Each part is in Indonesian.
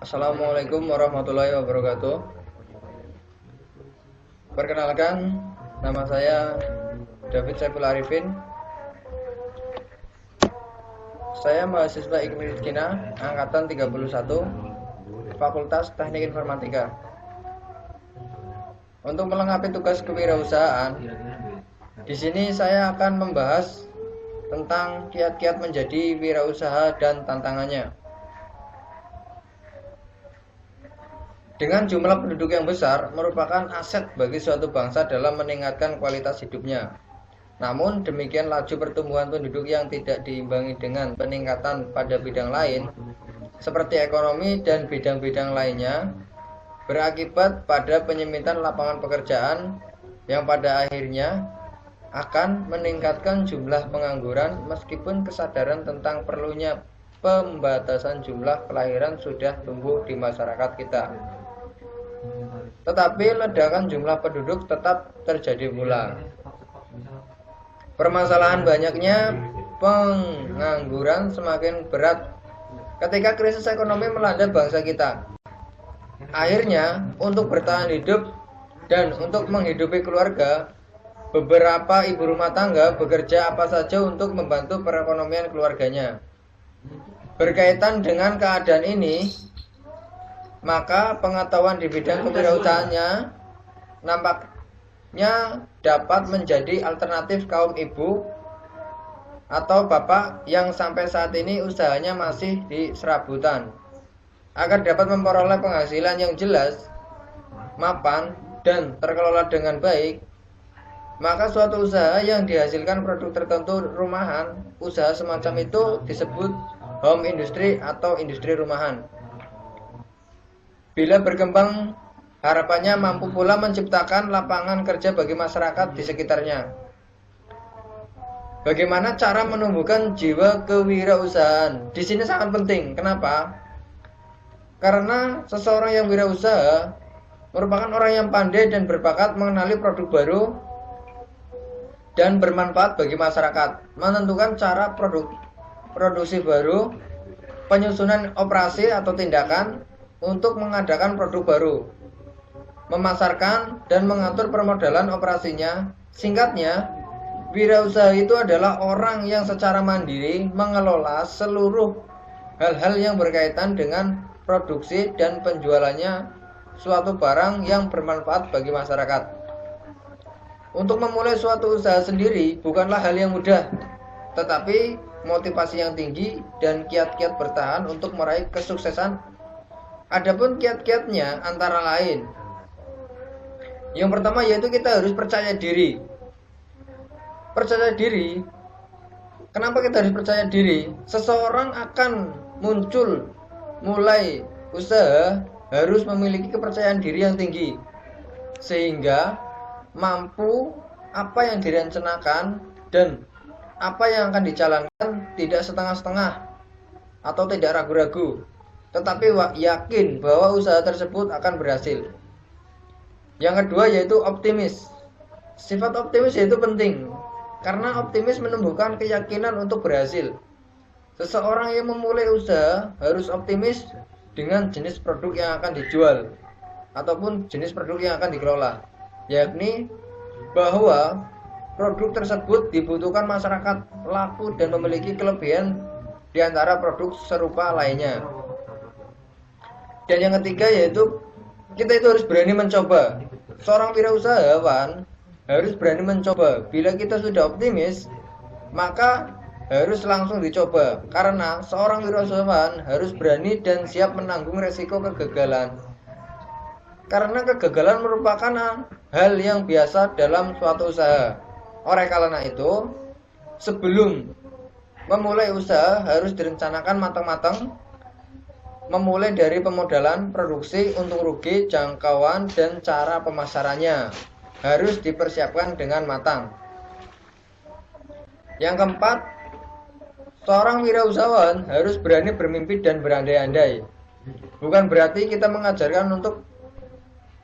Assalamualaikum warahmatullahi wabarakatuh. Perkenalkan, nama saya David Saiful Arifin. Saya mahasiswa IKMI Kina, angkatan 31, Fakultas Teknik Informatika. Untuk melengkapi tugas kewirausahaan, di sini saya akan membahas tentang kiat-kiat menjadi wirausaha dan tantangannya. Dengan jumlah penduduk yang besar merupakan aset bagi suatu bangsa dalam meningkatkan kualitas hidupnya. Namun demikian laju pertumbuhan penduduk yang tidak diimbangi dengan peningkatan pada bidang lain seperti ekonomi dan bidang-bidang lainnya berakibat pada penyempitan lapangan pekerjaan yang pada akhirnya akan meningkatkan jumlah pengangguran meskipun kesadaran tentang perlunya pembatasan jumlah kelahiran sudah tumbuh di masyarakat kita. Tetapi ledakan jumlah penduduk tetap terjadi pula. Permasalahan banyaknya pengangguran semakin berat ketika krisis ekonomi melanda bangsa kita. Akhirnya, untuk bertahan hidup dan untuk menghidupi keluarga, beberapa ibu rumah tangga bekerja apa saja untuk membantu perekonomian keluarganya. Berkaitan dengan keadaan ini, maka pengetahuan di bidang kewirausahaannya nampaknya dapat menjadi alternatif kaum ibu atau bapak yang sampai saat ini usahanya masih di serabutan, agar dapat memperoleh penghasilan yang jelas, mapan, dan terkelola dengan baik. Maka suatu usaha yang dihasilkan produk tertentu rumahan, usaha semacam itu disebut home industry atau industri rumahan. Bila berkembang, harapannya mampu pula menciptakan lapangan kerja bagi masyarakat di sekitarnya. Bagaimana cara menumbuhkan jiwa kewirausahaan? Di sini sangat penting. Kenapa? Karena seseorang yang wirausaha merupakan orang yang pandai dan berbakat mengenali produk baru dan bermanfaat bagi masyarakat, menentukan cara produksi baru, penyusunan operasi atau tindakan untuk mengadakan produk baru, memasarkan dan mengatur permodalan operasinya. Singkatnya, wirausaha itu adalah orang yang secara mandiri mengelola seluruh hal-hal yang berkaitan dengan produksi dan penjualannya suatu barang yang bermanfaat bagi masyarakat. Untuk memulai suatu usaha sendiri bukanlah hal yang mudah, tetapi motivasi yang tinggi dan kiat-kiat bertahan untuk meraih kesuksesan. Adapun kiat-kiatnya antara lain, yang pertama yaitu kita harus percaya diri. Percaya diri. Kenapa kita harus percaya diri? Seseorang akan mulai usaha harus memiliki kepercayaan diri yang tinggi, sehingga mampu apa yang direncanakan dan apa yang akan dijalankan tidak setengah-setengah atau tidak ragu-ragu, tetapi yakin bahwa usaha tersebut akan berhasil. Yang kedua yaitu optimis. Sifat optimis yaitu penting, karena optimis menumbuhkan keyakinan untuk berhasil. Seseorang yang memulai usaha harus optimis dengan jenis produk yang akan dijual ataupun jenis produk yang akan dikelola, yakni bahwa produk tersebut dibutuhkan masyarakat, laku dan memiliki kelebihan di antara produk serupa lainnya. Dan yang ketiga yaitu kita itu harus berani mencoba. Seorang wirausahawan harus berani mencoba. Bila kita sudah optimis, maka harus langsung dicoba. Karena seorang wirausahawan harus berani dan siap menanggung resiko kegagalan. Karena kegagalan merupakan hal yang biasa dalam suatu usaha. Oleh karena itu, sebelum memulai usaha harus direncanakan matang-matang, memulai dari pemodalan, produksi, untung rugi, jangkauan, dan cara pemasarannya harus dipersiapkan dengan matang. Yang keempat, seorang wirausahawan harus berani bermimpi dan berandai-andai. Bukan berarti kita mengajarkan untuk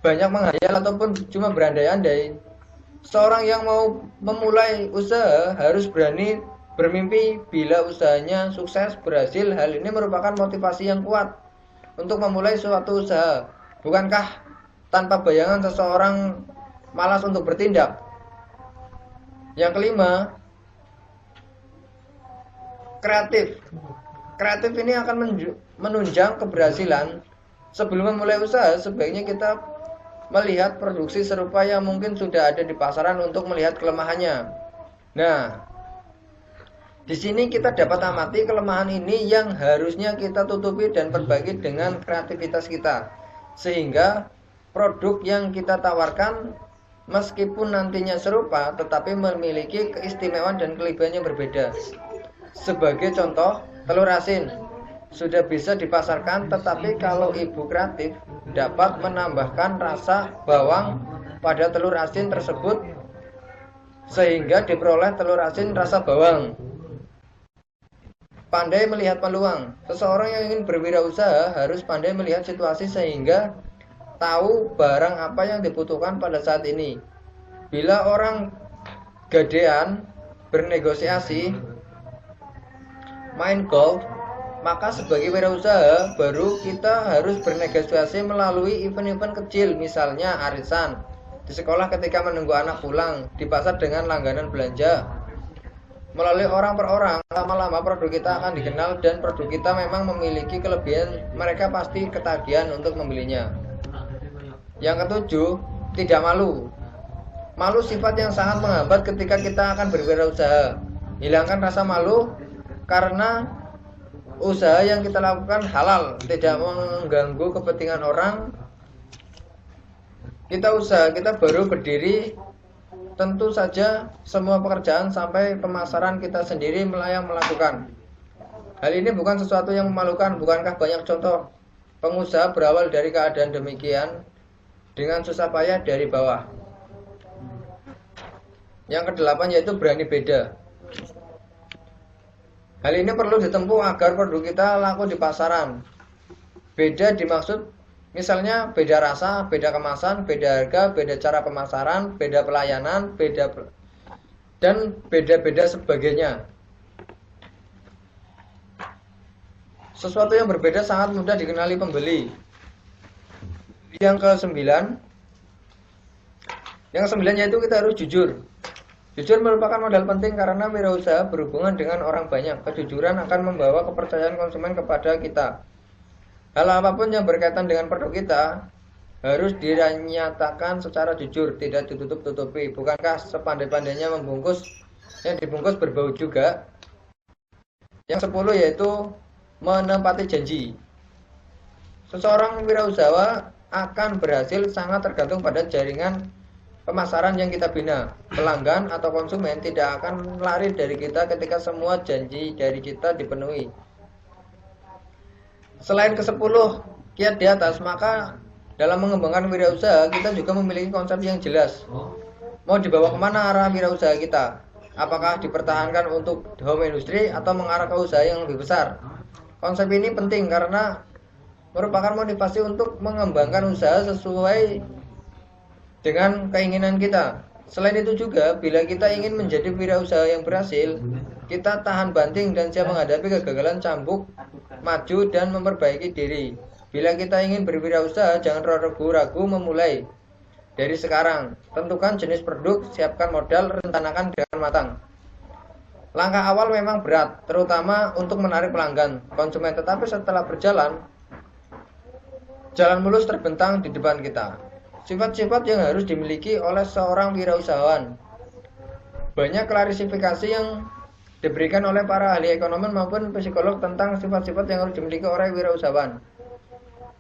banyak menghayal ataupun cuma berandai-andai. Seorang yang mau memulai usaha harus berani bermimpi bila usahanya sukses berhasil. Hal ini merupakan motivasi yang kuat untuk memulai suatu usaha? Bukankah tanpa bayangan seseorang malas untuk bertindak? Yang kelima, kreatif. Kreatif ini akan menunjang keberhasilan. Sebelum memulai usaha, sebaiknya kita melihat produksi serupa yang mungkin sudah ada di pasaran untuk melihat kelemahannya. Nah, di sini kita dapat amati kelemahan ini yang harusnya kita tutupi dan perbaiki dengan kreativitas kita. Sehingga produk yang kita tawarkan meskipun nantinya serupa tetapi memiliki keistimewaan dan kelebihan yang berbeda. Sebagai contoh, telur asin sudah bisa dipasarkan, tetapi kalau ibu kreatif dapat menambahkan rasa bawang pada telur asin tersebut sehingga diperoleh telur asin rasa bawang. Pandai melihat peluang. Seseorang yang ingin berwirausaha harus pandai melihat situasi sehingga tahu barang apa yang dibutuhkan pada saat ini. Bila orang gadean bernegosiasi main golf, maka sebagai wirausaha baru kita harus bernegosiasi melalui event-event kecil, misalnya arisan di sekolah ketika menunggu anak pulang, di pasar dengan langganan belanja. Melalui orang per orang, lama-lama produk kita akan dikenal dan produk kita memang memiliki kelebihan, mereka pasti ketagihan untuk membelinya. Yang ketujuh, tidak malu. Malu sifat yang sangat menghambat ketika kita akan berwirausaha. Hilangkan rasa malu karena usaha yang kita lakukan halal, tidak mengganggu kepentingan orang. Kita usaha, kita baru berdiri, tentu saja semua pekerjaan sampai pemasaran kita sendiri yang melakukan. Hal ini bukan sesuatu yang memalukan. Bukankah banyak contoh pengusaha berawal dari keadaan demikian dengan susah payah dari bawah. Yang kedelapan yaitu berani beda. Hal ini perlu ditempuh agar produk kita laku di pasaran. Beda dimaksud misalnya beda rasa, beda kemasan, beda harga, beda cara pemasaran, beda pelayanan, dan beda-beda sebagainya. Sesuatu yang berbeda sangat mudah dikenali pembeli. Yang kesembilan yaitu kita harus jujur. Jujur merupakan modal penting karena wirausaha berhubungan dengan orang banyak. Kejujuran akan membawa kepercayaan konsumen kepada kita. Hal apapun yang berkaitan dengan produk kita harus dinyatakan secara jujur, tidak ditutup-tutupi. Bukankah sepandai-pandainya membungkus, yang dibungkus berbau juga? Yang 10 yaitu menepati janji. Seseorang wirausaha akan berhasil sangat tergantung pada jaringan pemasaran yang kita bina. Pelanggan atau konsumen tidak akan lari dari kita ketika semua janji dari kita dipenuhi. Selain ke-10 kiat di atas, maka dalam mengembangkan wirausaha kita juga memiliki konsep yang jelas. Mau dibawa kemana arah wirausaha kita? Apakah dipertahankan untuk home industry atau mengarah ke usaha yang lebih besar? Konsep ini penting karena merupakan motivasi untuk mengembangkan usaha sesuai dengan keinginan kita. Selain itu juga, bila kita ingin menjadi wirausaha yang berhasil, kita tahan banting dan siap menghadapi kegagalan, cambuk, maju dan memperbaiki diri. Bila kita ingin berwirausaha, jangan ragu-ragu memulai dari sekarang. Tentukan jenis produk, siapkan modal, rencanakan dengan matang. Langkah awal memang berat, terutama untuk menarik pelanggan, konsumen, tetapi setelah berjalan, jalan mulus terbentang di depan kita. Sifat-sifat yang harus dimiliki oleh seorang wirausahawan. Banyak klarifikasi yang diberikan oleh para ahli ekonomi maupun psikolog tentang sifat-sifat yang harus dimiliki oleh wirausahawan.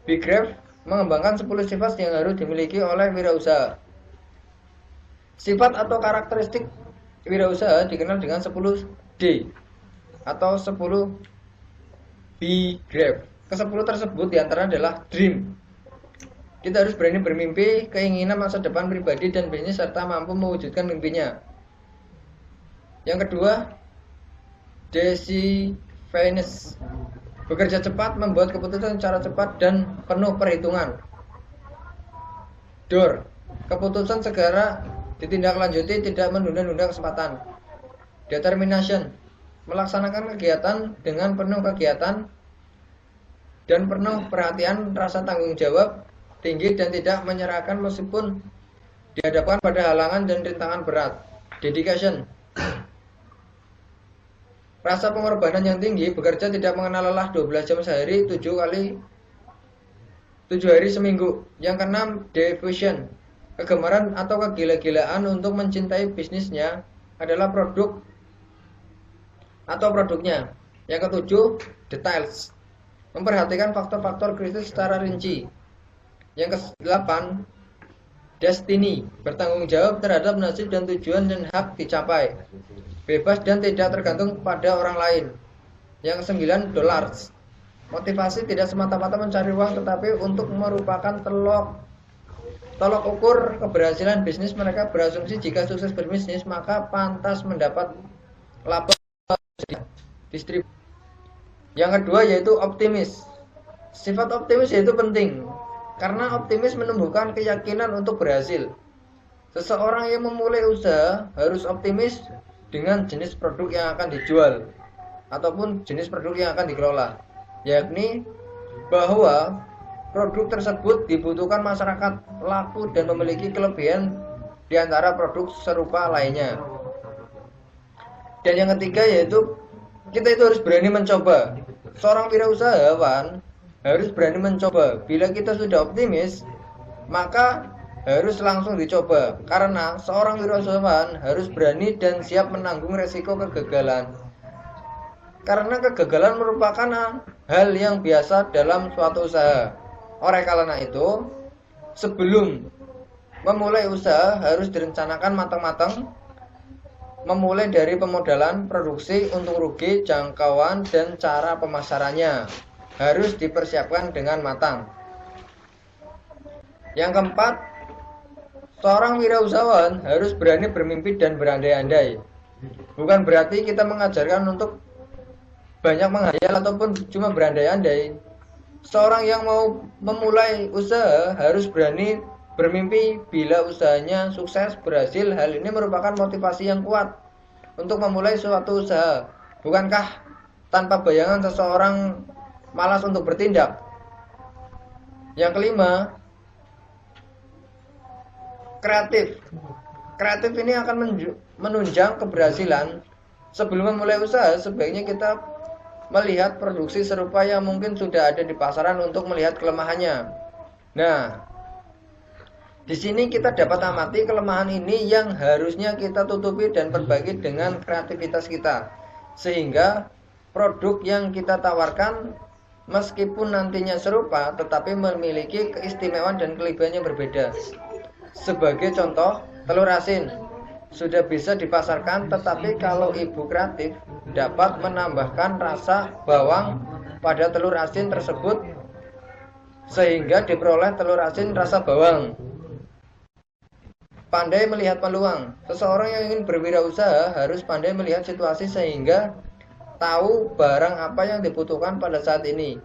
Big Graph mengembangkan 10 sifat yang harus dimiliki oleh wirausaha. Sifat atau karakteristik wirausaha dikenal dengan 10D atau 10 Big Graph. Ke-10 tersebut diantaranya adalah dream. Kita harus berani bermimpi, keinginan masa depan pribadi dan bisnis serta mampu mewujudkan mimpinya. Yang kedua, decisiveness. Bekerja cepat, membuat keputusan secara cepat dan penuh perhitungan. Door. Keputusan segera ditindaklanjuti, tidak menunda-nunda kesempatan. Determination. Melaksanakan kegiatan dengan penuh kegiatan dan penuh perhatian, rasa tanggung jawab tinggi dan tidak menyerahkan meskipun dihadapkan pada halangan dan rintangan berat. Dedication. Rasa pengorbanan yang tinggi, bekerja tidak mengenal lelah 12 jam sehari, 7 hari seminggu. Yang keenam, devotion. Kegemaran atau kegila-gilaan untuk mencintai bisnisnya adalah produk atau produknya. Yang ketujuh, details. Memperhatikan faktor-faktor kritis secara rinci. Yang ke-8, destiny. Bertanggung jawab terhadap nasib dan tujuan dan hak dicapai. Bebas dan tidak tergantung pada orang lain. Yang ke-9, dollars. Motivasi tidak semata-mata mencari uang, tetapi untuk merupakan tolok ukur keberhasilan bisnis. Mereka berasumsi jika sukses berbisnis, maka pantas mendapat label distribusi. Yang kedua yaitu optimis. Sifat optimis yaitu penting, karena optimis menumbuhkan keyakinan untuk berhasil. Seseorang yang memulai usaha harus optimis dengan jenis produk yang akan dijual ataupun jenis produk yang akan dikelola, yakni bahwa produk tersebut dibutuhkan masyarakat, laku dan memiliki kelebihan di antara produk serupa lainnya. Dan yang ketiga yaitu kita itu harus berani mencoba. Seorang wirausahawan harus berani mencoba. Bila kita sudah optimis, maka harus langsung dicoba. Karena seorang wirausahawan harus berani dan siap menanggung resiko kegagalan. Karena kegagalan merupakan hal yang biasa dalam suatu usaha. Oleh karena itu, sebelum memulai usaha harus direncanakan matang-matang, memulai dari pemodalan, produksi, untung rugi, jangkauan, dan cara pemasarannya harus dipersiapkan dengan matang. Yang keempat, seorang wirausahawan harus berani bermimpi dan berandai-andai. Bukan berarti kita mengajarkan untuk banyak menghayal ataupun cuma berandai-andai. Seorang yang mau memulai usaha harus berani bermimpi. Bila usahanya sukses berhasil, hal ini merupakan motivasi yang kuat untuk memulai suatu usaha. Bukankah tanpa bayangan seseorang malas untuk bertindak? Yang kelima, kreatif. Kreatif ini akan menunjang keberhasilan. Sebelum memulai usaha, sebaiknya kita melihat produksi serupa yang mungkin sudah ada di pasaran untuk melihat kelemahannya. Nah, di sini kita dapat amati kelemahan ini yang harusnya kita tutupi dan perbaiki dengan kreativitas kita, sehingga produk yang kita tawarkan meskipun nantinya serupa tetapi memiliki keistimewaan dan kelebihan yang berbeda. Sebagai contoh, telur asin sudah bisa dipasarkan, tetapi kalau ibu kreatif dapat menambahkan rasa bawang pada telur asin tersebut sehingga diperoleh telur asin rasa bawang. Pandai melihat peluang. Seseorang yang ingin berwirausaha harus pandai melihat situasi sehingga tahu barang apa yang dibutuhkan pada saat ini.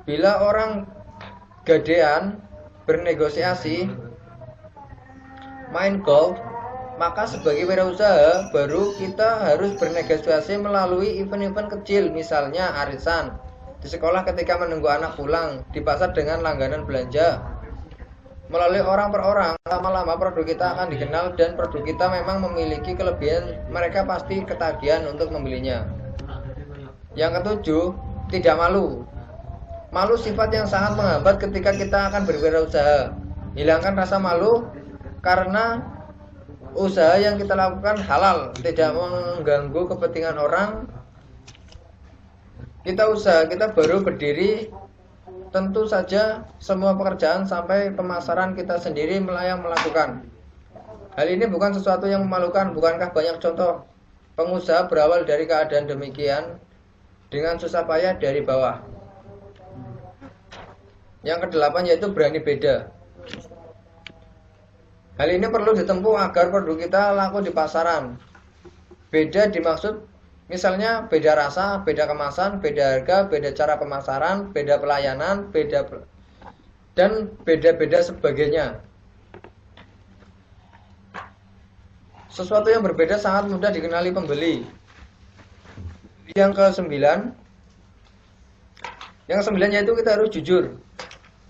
Bila orang gadean bernegosiasi main golf, maka sebagai wirausaha baru kita harus bernegosiasi melalui event-event kecil, misalnya arisan di sekolah ketika menunggu anak pulang, di pasar dengan langganan belanja. Melalui orang per orang, lama-lama produk kita akan dikenal dan produk kita memang memiliki kelebihan, mereka pasti ketagihan untuk membelinya. Yang ketujuh, tidak malu. Malu sifat yang sangat menghambat ketika kita akan berwirausaha. Hilangkan rasa malu karena usaha yang kita lakukan halal, tidak mengganggu kepentingan orang. Kita baru berdiri, tentu saja semua pekerjaan sampai pemasaran kita sendiri yang melakukan. Hal ini bukan sesuatu yang memalukan. Bukankah banyak contoh pengusaha berawal dari keadaan demikian dengan susah payah dari bawah. Yang kedelapan yaitu berani beda. Hal ini perlu ditempuh agar produk kita laku di pasaran. Beda dimaksud misalnya beda rasa, beda kemasan, beda harga, beda cara pemasaran, beda pelayanan, dan beda-beda sebagainya. Sesuatu yang berbeda sangat mudah dikenali pembeli. Yang ke-9, Yang ke-9 yaitu kita harus jujur.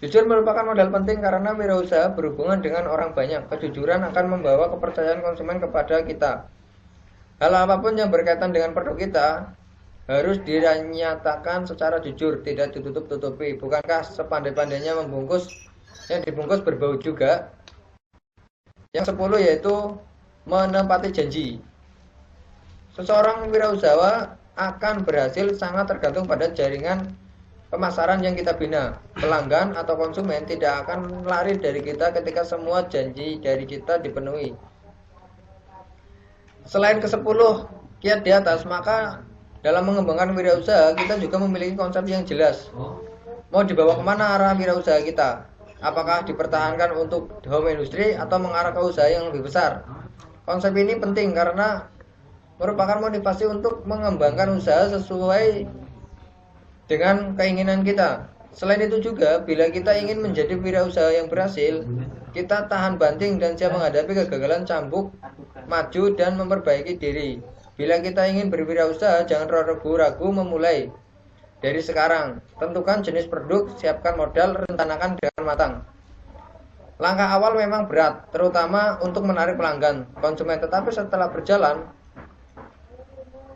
Jujur merupakan modal penting karena wirausaha berhubungan dengan orang banyak. Kejujuran akan membawa kepercayaan konsumen kepada kita. Hal apapun yang berkaitan dengan produk kita harus dinyatakan secara jujur, tidak ditutup-tutupi. Bukankah sepandai-pandainya membungkus, yang dibungkus berbau juga? Yang 10 yaitu menepati janji. Seseorang wirausaha akan berhasil sangat tergantung pada jaringan pemasaran yang kita bina. Pelanggan atau konsumen tidak akan lari dari kita ketika semua janji dari kita dipenuhi. Selain ke-10 kiat di atas, maka dalam mengembangkan wirausaha kita juga memiliki konsep yang jelas. Mau dibawa kemana arah wirausaha kita? Apakah dipertahankan untuk home industry atau mengarah ke usaha yang lebih besar? Konsep ini penting karena merupakan motivasi untuk mengembangkan usaha sesuai dengan keinginan kita. Selain itu juga, bila kita ingin menjadi wirausaha yang berhasil, kita tahan banting dan siap menghadapi kegagalan, cambuk, maju dan memperbaiki diri. Bila kita ingin berwirausaha, jangan ragu-ragu memulai. Dari sekarang, tentukan jenis produk, siapkan modal, rencanakan dengan matang. Langkah awal memang berat, terutama untuk menarik pelanggan, konsumen, tetapi setelah berjalan,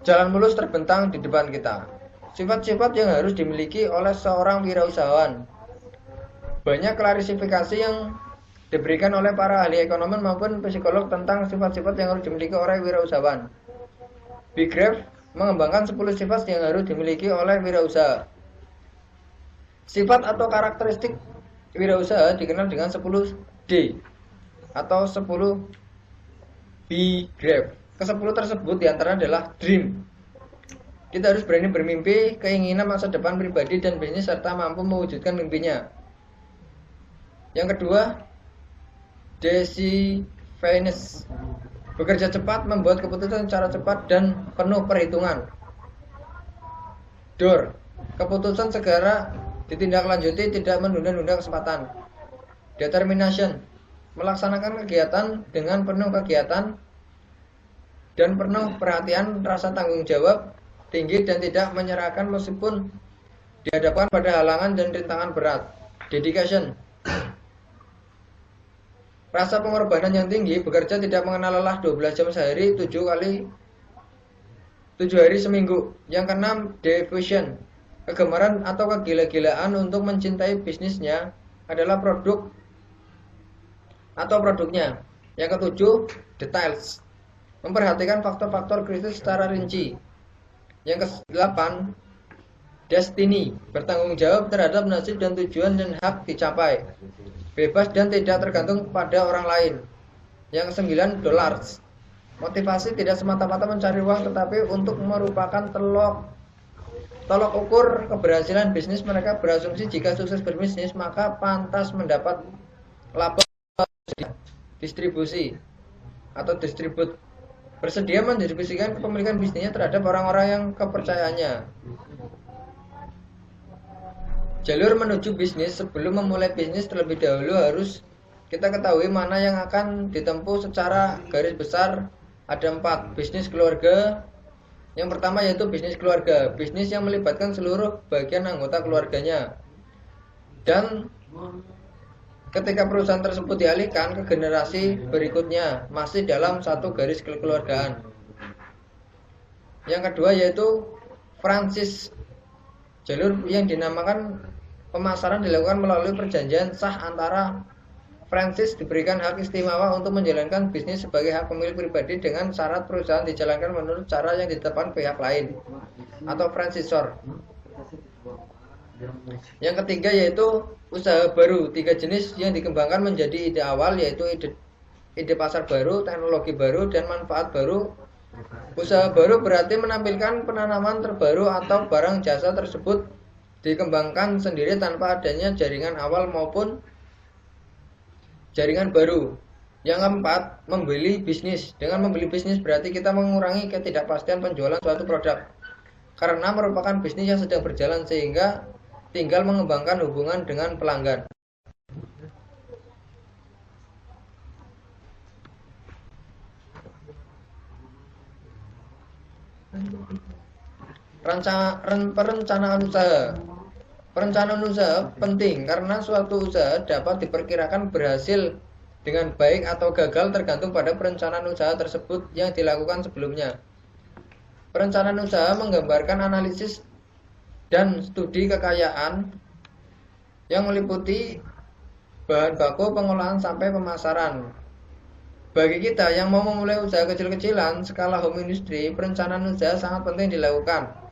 jalan mulus terbentang di depan kita. Sifat-sifat yang harus dimiliki oleh seorang wirausahawan. Banyak klarifikasi yang diberikan oleh para ahli ekonomi maupun psikolog tentang sifat-sifat yang harus dimiliki oleh wirausahawan. Big Graph mengembangkan 10 sifat yang harus dimiliki oleh wirausaha. Sifat atau karakteristik wirausaha dikenal dengan 10D atau 10 B Graph. Ke-10 tersebut diantaranya adalah dream. Kita harus berani bermimpi, keinginan masa depan pribadi dan bisnis serta mampu mewujudkan mimpinya. Yang kedua, decisiveness. Bekerja cepat, membuat keputusan secara cepat dan penuh perhitungan. Door. Keputusan segera ditindaklanjuti, tidak menunda-nunda kesempatan. Determination. Melaksanakan kegiatan dengan penuh kegiatan dan penuh perhatian, rasa tanggung jawab tinggi dan tidak menyerahkan meskipun dihadapkan pada halangan dan rintangan berat. Dedication. Rasa pengorbanan yang tinggi, bekerja tidak mengenal lelah 12 jam sehari, 7 hari seminggu. Yang keenam, devotion. Kegemaran atau kegila-gilaan untuk mencintai bisnisnya adalah produk atau produknya. Yang ketujuh, details. Memperhatikan faktor-faktor kritis secara rinci. Yang ke-8, destiny. Bertanggung jawab terhadap nasib dan tujuan dan hak dicapai. Bebas dan tidak tergantung pada orang lain. Yang ke-9, dollars. Motivasi tidak semata-mata mencari uang, tetapi untuk merupakan tolok ukur keberhasilan bisnis. Mereka berasumsi jika sukses berbisnis, maka pantas mendapat laba distribusi atau distribut. Bersedia mendistribusikan kepemilikan bisnisnya terhadap orang-orang yang kepercayaannya. Jalur menuju bisnis. Sebelum memulai bisnis terlebih dahulu harus kita ketahui mana yang akan ditempuh secara garis besar. Ada 4. Bisnis keluarga. Yang pertama yaitu bisnis keluarga. Bisnis yang melibatkan seluruh bagian anggota keluarganya. Dan ketika perusahaan tersebut dialihkan ke generasi berikutnya, masih dalam satu garis kekeluargaan. Yang kedua yaitu franchise. Jalur yang dinamakan pemasaran dilakukan melalui perjanjian sah antara franchise diberikan hak istimewa untuk menjalankan bisnis sebagai hak pemilik pribadi dengan syarat perusahaan dijalankan menurut cara yang ditetapkan pihak lain atau franchisor. Yang ketiga yaitu usaha baru. 3 jenis yang dikembangkan menjadi ide awal yaitu ide pasar baru, teknologi baru, dan manfaat baru. Usaha baru berarti menampilkan penanaman terbaru atau barang jasa tersebut dikembangkan sendiri tanpa adanya jaringan awal maupun jaringan baru. Yang keempat, membeli bisnis. Dengan membeli bisnis berarti kita mengurangi ketidakpastian penjualan suatu produk karena merupakan bisnis yang sedang berjalan sehingga tinggal mengembangkan hubungan dengan pelanggan. Perencanaan usaha. Perencanaan usaha penting karena suatu usaha dapat diperkirakan berhasil dengan baik atau gagal tergantung pada perencanaan usaha tersebut yang dilakukan sebelumnya. Perencanaan usaha menggambarkan analisis dan studi kekayaan yang meliputi bahan baku, pengolahan sampai pemasaran. Bagi kita yang mau memulai usaha kecil-kecilan skala home industry, perencanaan usaha sangat penting dilakukan.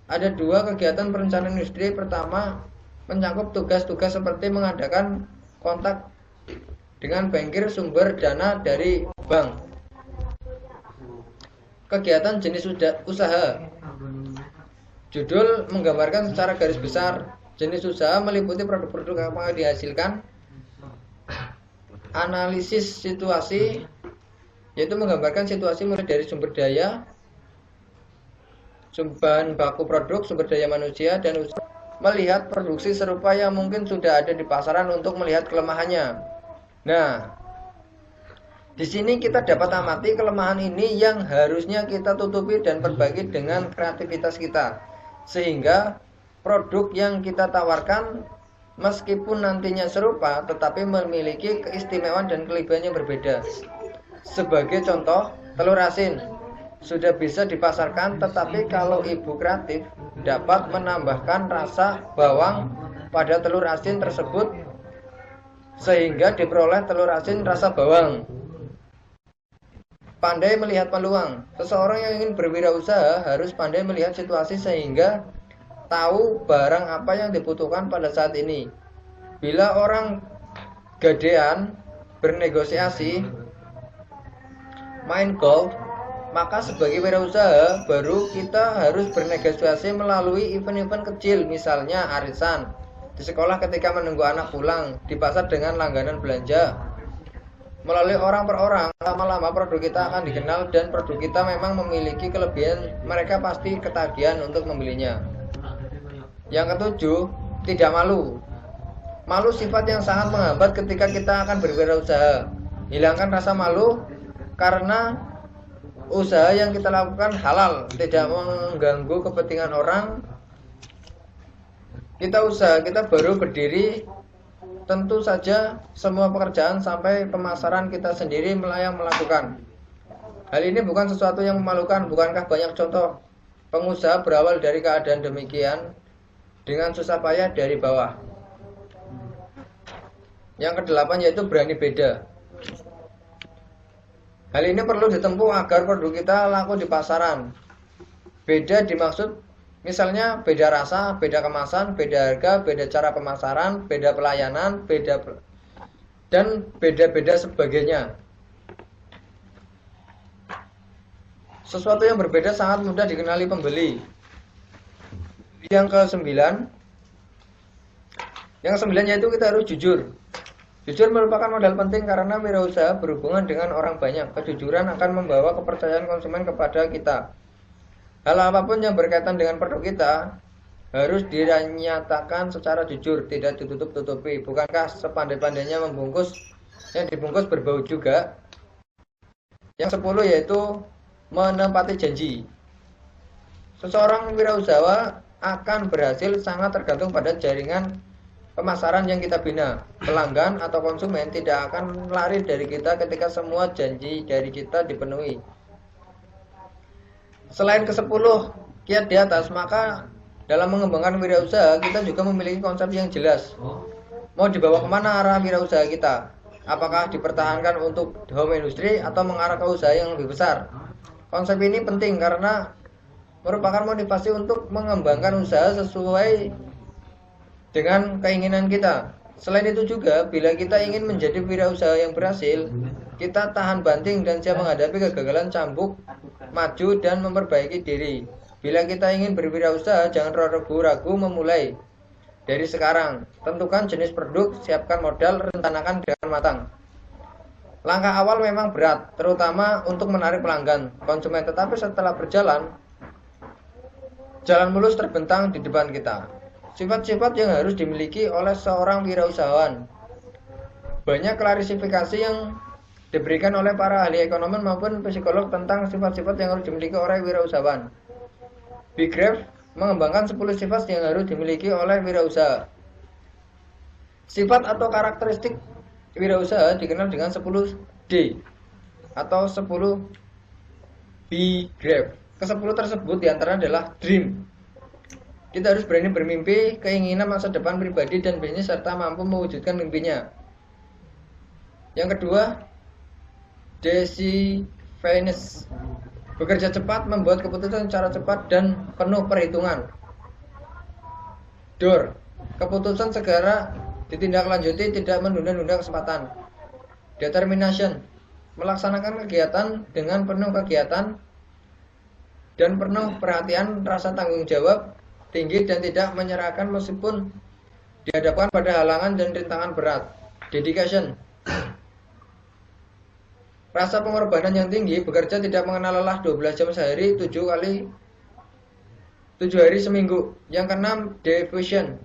Ada dua kegiatan perencanaan industri. Pertama, mencakup tugas-tugas seperti mengadakan kontak dengan bankir sumber dana dari bank. Kegiatan jenis usaha. Judul menggambarkan secara garis besar jenis usaha meliputi produk-produk apa yang dihasilkan. Analisis situasi, yaitu menggambarkan situasi mulai dari sumber daya, bahan baku produk, sumber daya manusia, dan usaha. Melihat produksi serupa yang mungkin sudah ada di pasaran untuk melihat kelemahannya. Nah, di sini kita dapat amati kelemahan ini yang harusnya kita tutupi dan perbaiki dengan kreativitas kita, sehingga produk yang kita tawarkan meskipun nantinya serupa tetapi memiliki keistimewaan dan kelebihan yang berbeda. Sebagai contoh, telur asin sudah bisa dipasarkan, tetapi kalau ibu kreatif dapat menambahkan rasa bawang pada telur asin tersebut sehingga diperoleh telur asin rasa bawang. Pandai melihat peluang. Seseorang yang ingin berwirausaha harus pandai melihat situasi sehingga tahu barang apa yang dibutuhkan pada saat ini. Bila orang gadean bernegosiasi main golf, maka sebagai wirausaha baru kita harus bernegosiasi melalui event-event kecil, misalnya arisan, di sekolah ketika menunggu anak pulang, di pasar dengan langganan belanja. Melalui orang per orang, lama-lama produk kita akan dikenal dan produk kita memang memiliki kelebihan, mereka pasti ketagihan untuk membelinya. Yang ketujuh, tidak malu. Malu sifat yang sangat menghambat ketika kita akan berwirausaha. Hilangkan rasa malu karena usaha yang kita lakukan halal, tidak mengganggu kepentingan orang. Kita baru berdiri, tentu saja semua pekerjaan sampai pemasaran kita sendiri yang melakukan. Hal ini bukan sesuatu yang memalukan. Bukankah banyak contoh pengusaha berawal dari keadaan demikian dengan susah payah dari bawah. Yang kedelapan yaitu berani beda. Hal ini perlu ditempuh agar produk kita laku di pasaran. Beda dimaksud misalnya beda rasa, beda kemasan, beda harga, beda cara pemasaran, beda pelayanan, dan beda-beda sebagainya. Sesuatu yang berbeda sangat mudah dikenali pembeli. Yang kesembilan yaitu kita harus jujur. Jujur merupakan modal penting karena wirausaha berhubungan dengan orang banyak. Kejujuran akan membawa kepercayaan konsumen kepada kita. Hal apapun yang berkaitan dengan produk kita harus dinyatakan secara jujur, tidak ditutup-tutupi. Bukankah sepandai-pandainya membungkus, yang dibungkus berbau juga? Yang 10 yaitu menepati janji. Seseorang wirausaha akan berhasil sangat tergantung pada jaringan pemasaran yang kita bina. Pelanggan atau konsumen tidak akan lari dari kita ketika semua janji dari kita dipenuhi. Selain ke-10 kiat di atas, maka dalam mengembangkan wirausaha kita juga memiliki konsep yang jelas. Mau dibawa kemana arah wirausaha kita? Apakah dipertahankan untuk home industry atau mengarah ke usaha yang lebih besar? Konsep ini penting karena merupakan motivasi untuk mengembangkan usaha sesuai dengan keinginan kita. Selain itu juga, bila kita ingin menjadi wirausaha yang berhasil, kita tahan banting dan siap menghadapi kegagalan, cambuk, maju dan memperbaiki diri. Bila kita ingin berwirausaha, jangan ragu-ragu memulai dari sekarang. Tentukan jenis produk, siapkan modal, rencanakan dengan matang. Langkah awal memang berat, terutama untuk menarik pelanggan, konsumen, tetapi setelah berjalan, jalan mulus terbentang di depan kita. Sifat-sifat yang harus dimiliki oleh seorang wirausahawan. Banyak klarifikasi yang diberikan oleh para ahli ekonomi maupun psikolog tentang sifat-sifat yang harus dimiliki oleh wirausahawan. Bigraf Mengembangkan 10 sifat yang harus dimiliki oleh wirausaha. Sifat atau karakteristik wirausaha dikenal dengan 10D atau 10 B graph. Ke-10 tersebut diantaranya adalah dream. Kita harus berani bermimpi, keinginan masa depan pribadi dan bisnis serta mampu mewujudkan mimpinya. Yang kedua, decisiveness. Bekerja cepat, membuat keputusan secara cepat dan penuh perhitungan. Door. Keputusan segera ditindaklanjuti, tidak menunda-nunda kesempatan. Determination. Melaksanakan kegiatan dengan penuh kegiatan dan penuh perhatian, rasa tanggung jawab tinggi dan tidak menyerahkan meskipun dihadapkan pada halangan dan rintangan berat. Dedication. Rasa pengorbanan yang tinggi, bekerja tidak mengenal lelah 12 jam sehari, 7 hari seminggu. Yang keenam, devotion.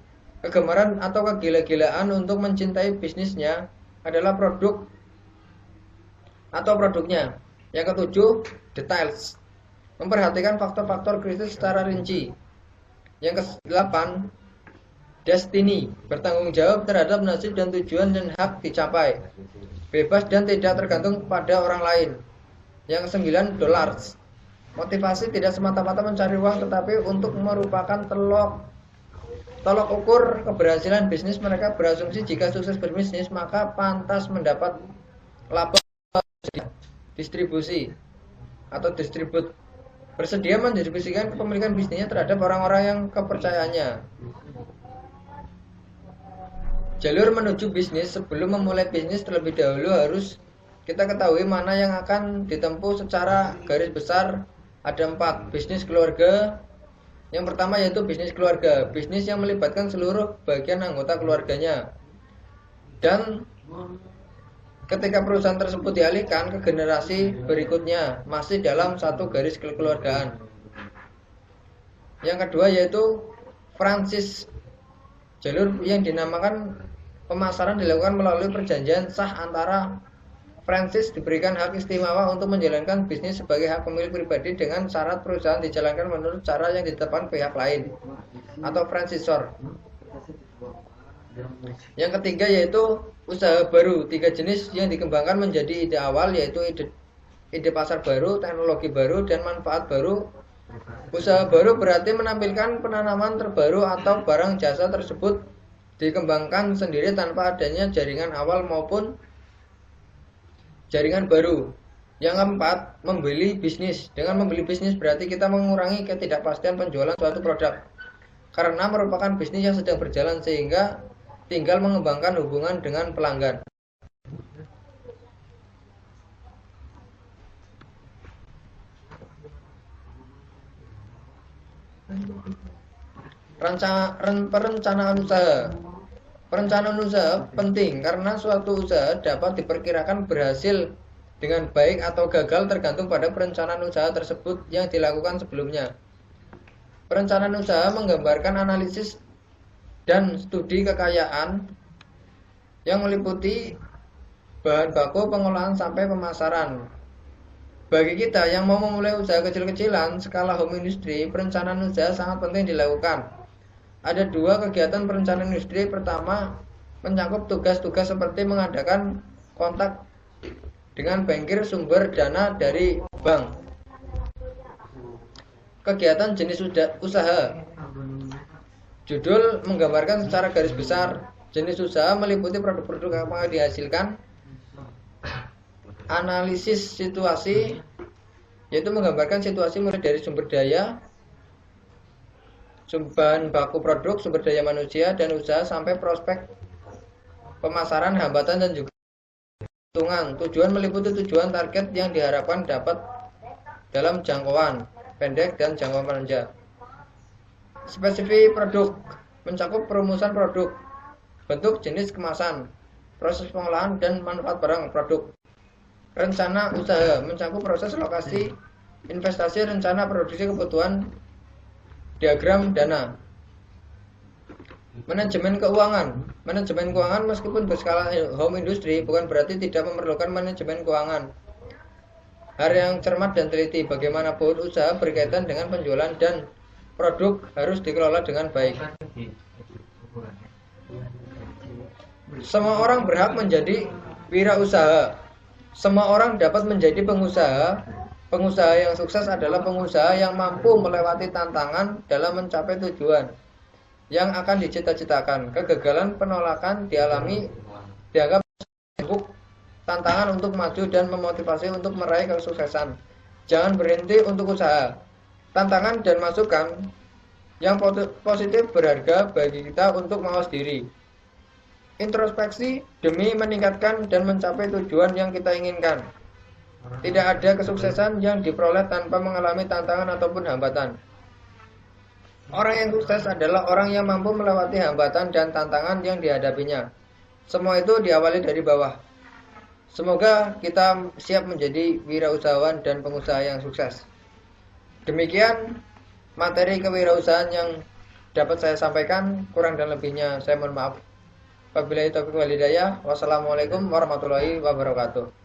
Kegemaran atau kegila-gilaan untuk mencintai bisnisnya adalah produk atau produknya. Yang ketujuh, details. Memperhatikan faktor-faktor kritis secara rinci. Yang ke-8, destiny. Bertanggung jawab terhadap nasib dan tujuan dan hak dicapai. Bebas dan tidak tergantung pada orang lain. Yang ke-9, dollars. Motivasi tidak semata-mata mencari uang, tetapi untuk merupakan tolok ukur keberhasilan bisnis. Mereka berasumsi jika sukses berbisnis maka pantas mendapat laba distribusi atau distribut. Bersedia mendistribusikan kepemilikan bisnisnya terhadap orang-orang yang kepercayaannya. Jalur menuju bisnis. Sebelum memulai bisnis terlebih dahulu harus kita ketahui mana yang akan ditempuh secara garis besar. Ada 4. Bisnis keluarga. Yang pertama yaitu bisnis keluarga. Bisnis yang melibatkan seluruh bagian anggota keluarganya. Dan ketika perusahaan tersebut dialihkan ke generasi berikutnya, masih dalam satu garis kekeluargaan. Yang kedua yaitu franchise. Jalur yang dinamakan pemasaran dilakukan melalui perjanjian sah antara franchise diberikan hak istimewa untuk menjalankan bisnis sebagai hak pemilik pribadi dengan syarat perusahaan dijalankan menurut cara yang ditetapkan pihak lain atau franchisor. Yang ketiga yaitu usaha baru. 3 jenis yang dikembangkan menjadi ide awal yaitu ide pasar baru, teknologi baru, dan manfaat baru. Usaha baru berarti menampilkan penanaman terbaru atau barang jasa tersebut dikembangkan sendiri tanpa adanya jaringan awal maupun jaringan baru. Yang keempat, membeli bisnis. Dengan membeli bisnis berarti kita mengurangi ketidakpastian penjualan suatu produk karena merupakan bisnis yang sedang berjalan sehingga tinggal mengembangkan hubungan dengan pelanggan. Perencanaan usaha. Perencanaan usaha penting karena suatu usaha dapat diperkirakan berhasil dengan baik atau gagal tergantung pada perencanaan usaha tersebut yang dilakukan sebelumnya. Perencanaan usaha menggambarkan analisis dan studi kekayaan yang meliputi bahan baku, pengolahan sampai pemasaran. Bagi kita yang mau memulai usaha kecil-kecilan skala home industry, perencanaan usaha sangat penting dilakukan. Ada 2 kegiatan perencanaan industri. Pertama, mencakup tugas-tugas seperti mengadakan kontak dengan bankir, sumber dana dari bank. Kegiatan jenis usaha. Judul menggambarkan secara garis besar jenis usaha meliputi produk-produk yang akan dihasilkan. Analisis situasi yaitu menggambarkan situasi mulai dari sumber daya, bahan baku produk, sumber daya manusia dan usaha sampai prospek pemasaran, hambatan dan juga keuntungan. Tujuan meliputi tujuan target yang diharapkan dapat dalam jangkauan pendek dan jangkauan panjang. Spesifik produk mencakup perumusan produk, bentuk, jenis, kemasan, proses pengolahan dan manfaat barang produk. Rencana usaha mencakup proses lokasi, investasi, rencana produksi, kebutuhan, diagram dana. Manajemen keuangan. Manajemen keuangan meskipun berskala home industry bukan berarti tidak memerlukan manajemen keuangan. Hal yang cermat dan teliti. Bagaimanapun usaha berkaitan dengan penjualan dan produk harus dikelola dengan baik. Semua orang berhak menjadi wirausaha. Semua orang dapat menjadi pengusaha. Pengusaha yang sukses adalah pengusaha yang mampu melewati tantangan dalam mencapai tujuan yang akan dicita-citakan. Kegagalan, penolakan dianggap sebuah tantangan untuk maju dan memotivasi untuk meraih kesuksesan. Jangan berhenti untuk usaha. Tantangan dan masukan yang positif berharga bagi kita untuk mawas diri. Introspeksi demi meningkatkan dan mencapai tujuan yang kita inginkan. Tidak ada kesuksesan yang diperoleh tanpa mengalami tantangan ataupun hambatan. Orang yang sukses adalah orang yang mampu melewati hambatan dan tantangan yang dihadapinya. Semua itu diawali dari bawah. Semoga kita siap menjadi wirausahawan dan pengusaha yang sukses. Demikian materi kewirausahaan yang dapat saya sampaikan. Kurang dan lebihnya saya mohon maaf. Wabillahi taufiq wal hidayah. Wassalamualaikum warahmatullahi wabarakatuh.